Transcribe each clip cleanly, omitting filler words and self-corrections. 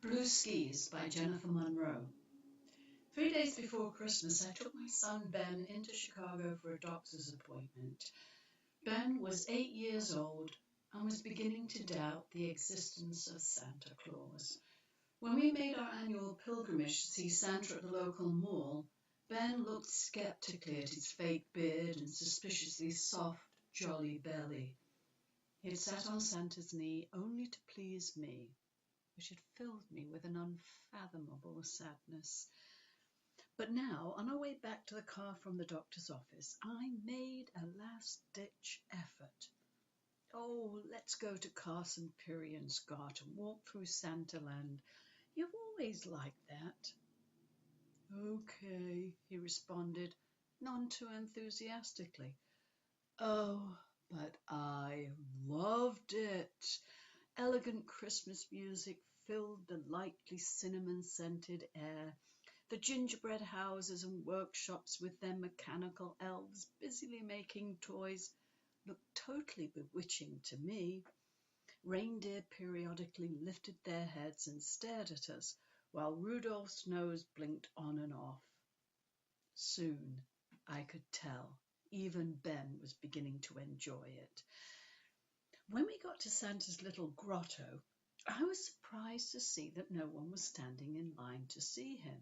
Blue Skis by Jennifer Munro. 3 days before Christmas, I took my son Ben into Chicago for a doctor's appointment. Ben was 8 years old and was beginning to doubt the existence of Santa Claus. When we made our annual pilgrimage to see Santa at the local mall, Ben looked skeptically at his fake beard and suspiciously soft, jolly belly. He had sat on Santa's knee only to please me, which had filled me with an unfathomable sadness. But now, on our way back to the car from the doctor's office, I made a last-ditch effort. Oh, let's go to Carson Pirian's garden, walk through Santaland. You've always liked that. Okay, he responded, none too enthusiastically. Oh, but I loved it. Elegant Christmas music filled the lightly cinnamon-scented air. The gingerbread houses and workshops with their mechanical elves busily making toys looked totally bewitching to me. Reindeer periodically lifted their heads and stared at us, while Rudolph's nose blinked on and off. Soon, I could tell, even Ben was beginning to enjoy it. When we got to Santa's little grotto, I was surprised to see that no one was standing in line to see him.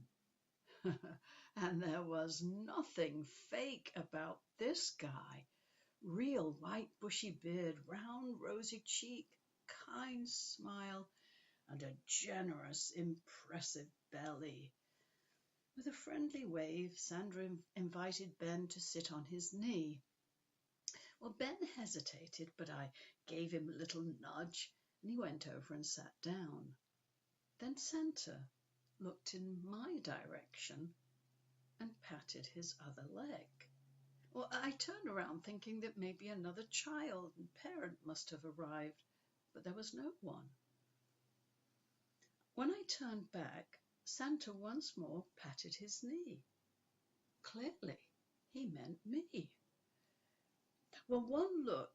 And there was nothing fake about this guy. Real white bushy beard, round rosy cheek, kind smile, and a generous, impressive belly. With a friendly wave, Sandra invited Ben to sit on his knee. Well, Ben hesitated, but I gave him a little nudge, and he went over and sat down. Then Santa looked in my direction and patted his other leg. Well, I turned around thinking that maybe another child and parent must have arrived, but there was no one. When I turned back, Santa once more patted his knee. Clearly, he meant me. Well, one look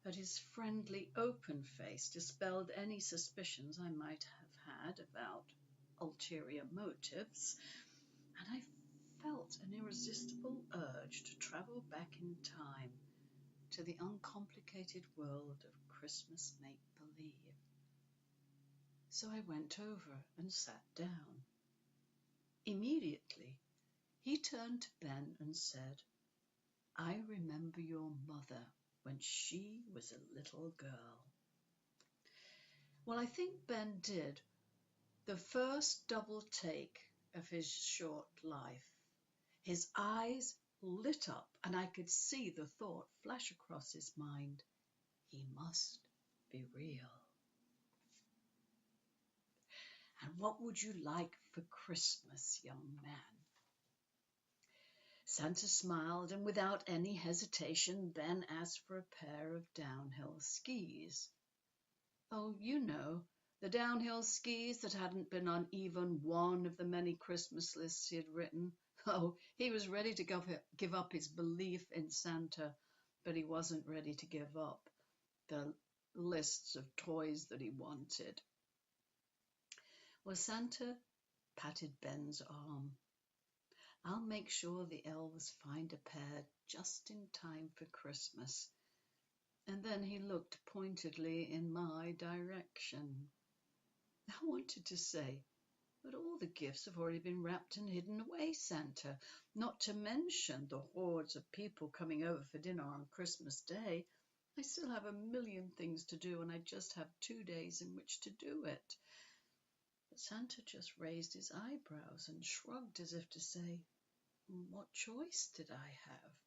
at his friendly, open face dispelled any suspicions I might have had about ulterior motives, and I felt an irresistible urge to travel back in time to the uncomplicated world of Christmas make-believe. So I went over and sat down. Immediately, he turned to Ben and said, "I remember your mother when she was a little girl." Well, I think Ben did the first double take of his short life. His eyes lit up, and I could see the thought flash across his mind. He must be real. And what would you like for Christmas, young man? Santa smiled, and without any hesitation, Ben asked for a pair of downhill skis. Oh, you know, the downhill skis that hadn't been on even one of the many Christmas lists he had written. Oh, he was ready to give up his belief in Santa, but he wasn't ready to give up the lists of toys that he wanted. Well, Santa patted Ben's arm. "I'll make sure the elves find a pair just in time for Christmas." And then he looked pointedly in my direction. I wanted to say, "But all the gifts have already been wrapped and hidden away, Santa, not to mention the hordes of people coming over for dinner on Christmas Day. I still have a million things to do, and I just have 2 days in which to do it." But Santa just raised his eyebrows and shrugged as if to say, "What choice did I have?"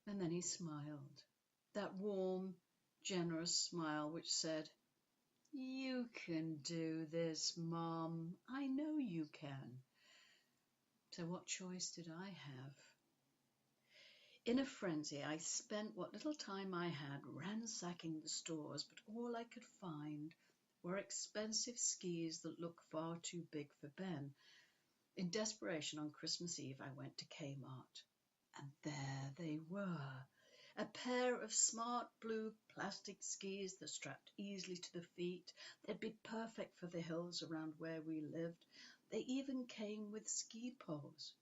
And then he smiled, that warm, generous smile which said, "You can do this, Mom. I know you can." So what choice did I have? In a frenzy, I spent what little time I had ransacking the stores, but all I could find were expensive skis that looked far too big for Ben. In desperation, on Christmas Eve, I went to Kmart, and there they were, A pair of smart blue plastic skis that strapped easily to the feet. They'd be perfect for the hills around where we lived. They even came with ski poles,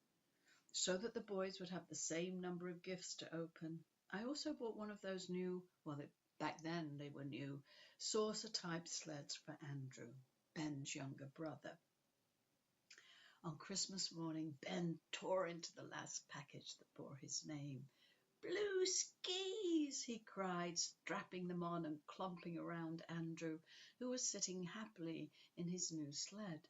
so that the boys would have the same number of gifts to open. I also bought one of those new, back then they were new, saucer-type sleds for Andrew, Ben's younger brother. On Christmas morning, Ben tore into the last package that bore his name. "Blue skis!" he cried, strapping them on and clomping around Andrew, who was sitting happily in his new sled.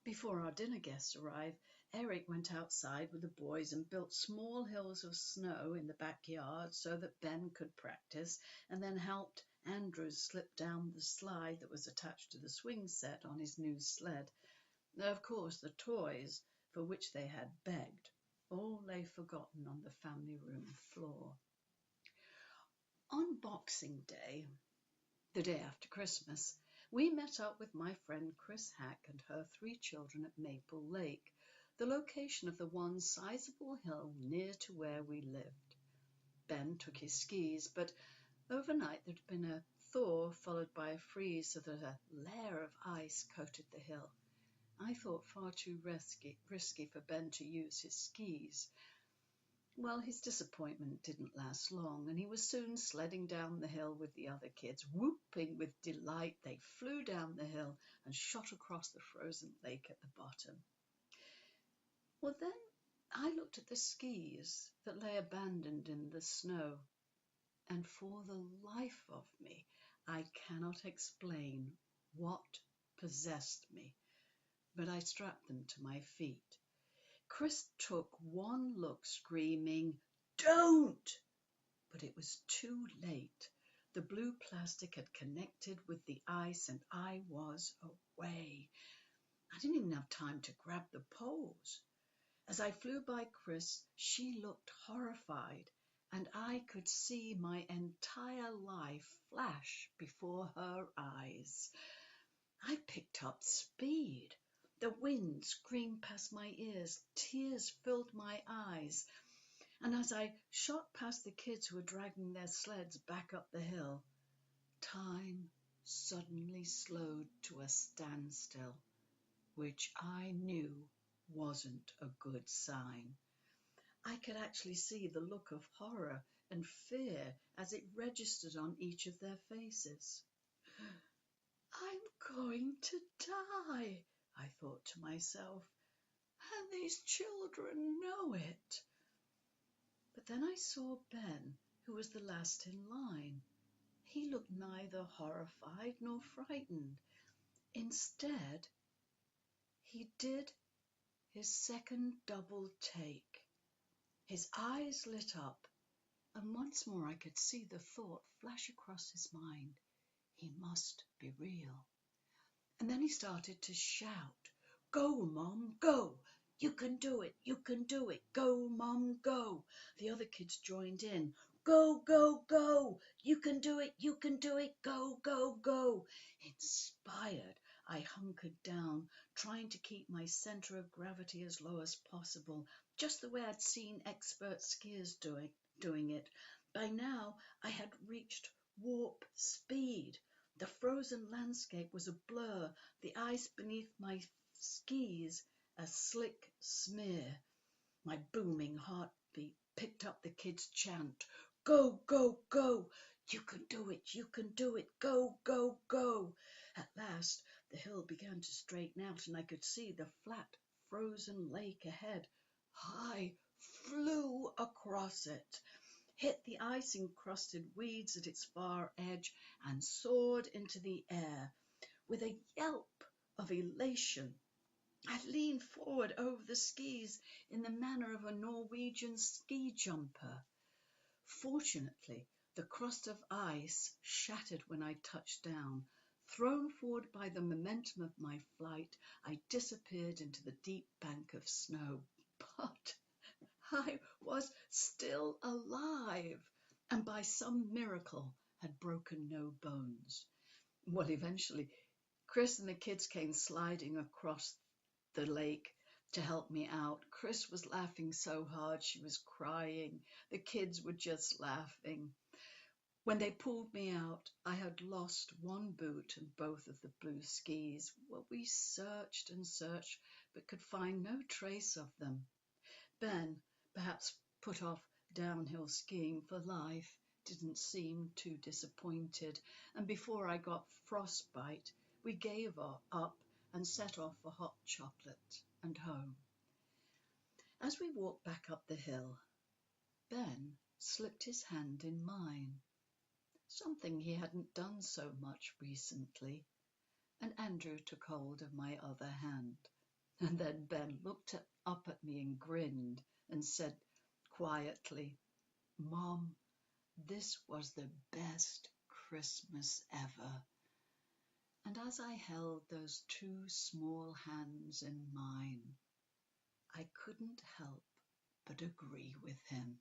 Before our dinner guests arrived, Eric went outside with the boys and built small hills of snow in the backyard so that Ben could practice, and then helped Andrew slip down the slide that was attached to the swing set on his new sled. Of course, the toys, for which they had begged, all lay forgotten on the family room floor. On Boxing Day, the day after Christmas, we met up with my friend Chris Hack and her 3 children at Maple Lake, the location of the one sizable hill near to where we lived. Ben took his skis, but overnight there'd been a thaw followed by a freeze so that a layer of ice coated the hill. I thought far too risky for Ben to use his skis. Well, his disappointment didn't last long, and he was soon sledding down the hill with the other kids. Whooping with delight, they flew down the hill and shot across the frozen lake at the bottom. Well, then I looked at the skis that lay abandoned in the snow, and for the life of me, I cannot explain what possessed me, but I strapped them to my feet. Chris took one look, screaming, "Don't!" But it was too late. The blue plastic had connected with the ice and I was away. I didn't even have time to grab the poles. As I flew by Chris, she looked horrified, and I could see my entire life flash before her eyes. I picked up speed. The wind screamed past my ears, tears filled my eyes, and as I shot past the kids who were dragging their sleds back up the hill, time suddenly slowed to a standstill, which I knew wasn't a good sign. I could actually see the look of horror and fear as it registered on each of their faces. "I'm going to die," I thought to myself, "and these children know it." But then I saw Ben, who was the last in line. He looked neither horrified nor frightened. Instead, he did his second double take. His eyes lit up, and once more I could see the thought flash across his mind. He must be real. And then he started to shout, "Go, Mom, go! You can do it! You can do it! Go, Mom, go!" The other kids joined in. "Go, go, go! You can do it! You can do it! Go, go, go!" Inspired, I hunkered down, trying to keep my center of gravity as low as possible, just the way I'd seen expert skiers doing it. By now, I had reached warp speed. The frozen landscape was a blur, the ice beneath my skis a slick smear. My booming heartbeat picked up the kids' chant, "Go, go, go! You can do it! You can do it! Go, go, go!" At last, the hill began to straighten out, and I could see the flat, frozen lake ahead. I flew across it, hit the ice-encrusted weeds at its far edge, and soared into the air. With a yelp of elation, I leaned forward over the skis in the manner of a Norwegian ski jumper. Fortunately, the crust of ice shattered when I touched down. Thrown forward by the momentum of my flight, I disappeared into the deep bank of snow. But I was still alive, and by some miracle had broken no bones. Well, eventually, Chris and the kids came sliding across the lake. to help me out. Chris was laughing so hard she was crying. The kids were just laughing. When they pulled me out, I had lost one boot and both of the blue skis. Well, we searched and searched, but could find no trace of them. Ben, perhaps put off downhill skiing for life, didn't seem too disappointed, and before I got frostbite, we gave up and set off for hot chocolate and home. As we walked back up the hill, Ben slipped his hand in mine, something he hadn't done so much recently, and Andrew took hold of my other hand. And then Ben looked up at me and grinned and said quietly, "Mom, this was the best Christmas ever." And as I held those two small hands in mine, I couldn't help but agree with him.